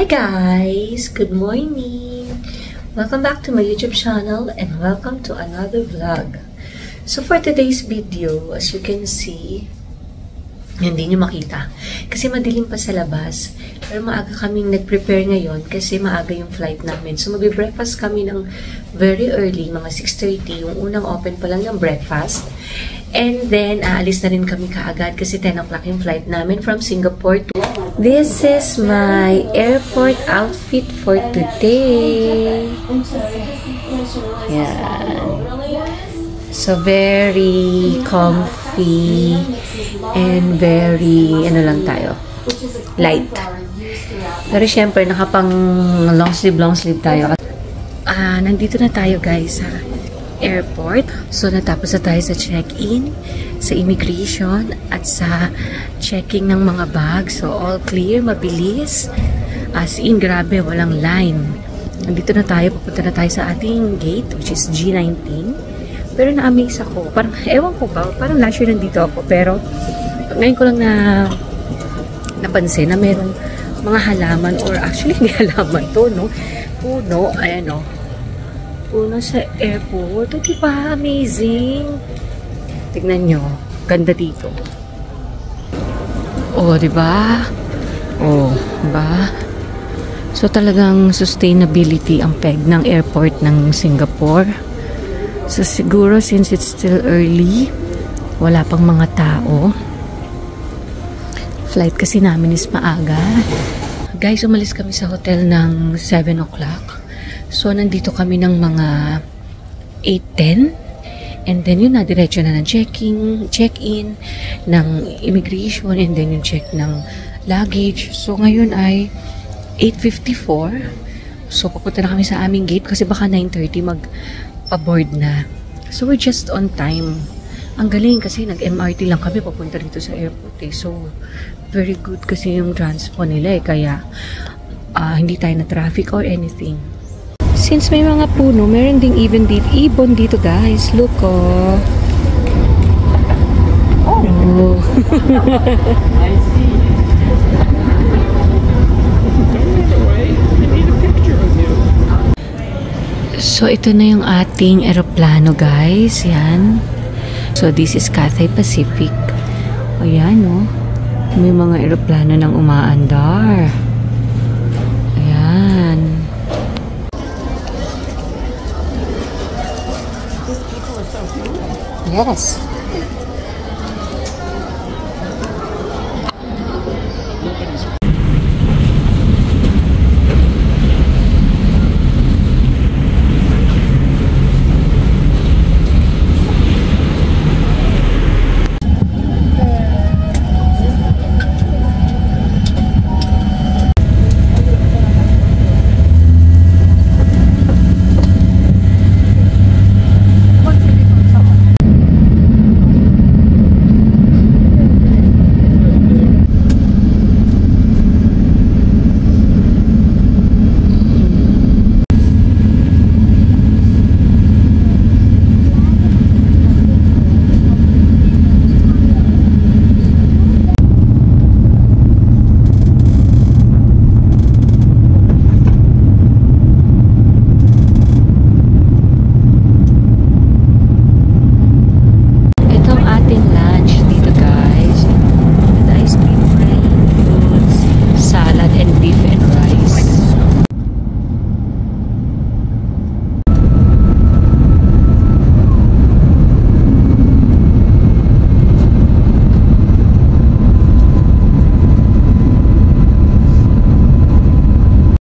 Hi guys! Good morning! Welcome back to my YouTube channel and welcome to another vlog. So for today's video, as you can see, hindi nyo makita. Kasi madilim pa sa labas. Pero maaga kaming nag-prepare ngayon kasi maaga yung flight namin. So magbe-breakfast kami ng very early, mga 6:30. Yung unang open pa lang ng breakfast. And then, aalis na rin kami kaagad kasi 10 o'clock yung flight namin from Singapore to... This is my airport outfit for today. Yan. So, very comfy and very, ano lang tayo, light. Pero syempre, nakapang long sleeve tayo. Nandito na tayo guys sa airport. So, natapos na tayo sa check-in, sa immigration, at sa checking ng mga bags. So, all clear, mabilis. As in, grabe, walang line. Nandito na tayo, pupunta na tayo sa ating gate, which is G19. Pero na-amaze ako. Parang, ewan ko ba, parang last year nandito ako. Pero, ngayon ko lang napansin na mayroong mga halaman, or actually, hindi halaman to, no? Puno, ayan, no? Puno sa airport. O, diba? Amazing. Tignan nyo. Ganda dito. O, diba? O, diba? So, talagang sustainability ang peg ng airport ng Singapore. So, siguro since it's still early, wala pang mga tao. Flight kasi namin is maaga. Guys, umalis kami sa hotel ng 7 o'clock. So, nandito kami ng mga 8:10. And then, yun na, diretso na ng check-in, ng immigration, and then yung check ng luggage. So, ngayon ay 8:54. So, pupunta na kami sa aming gate kasi baka 9:30 magpa-board na. So, we're just on time. Ang galing kasi nag-MRT lang kami papunta dito sa airport eh. So, very good kasi yung transpo nila eh. Kaya, hindi tayo na traffic or anything. Since may mga puno, meron ding ibon dito guys. Look oh. Oh. I see. So, ito na yung ating eroplano guys. Yan. So, this is Cathay Pacific. O yan oh. May mga eroplano nang umaandar. Ayan. Yes.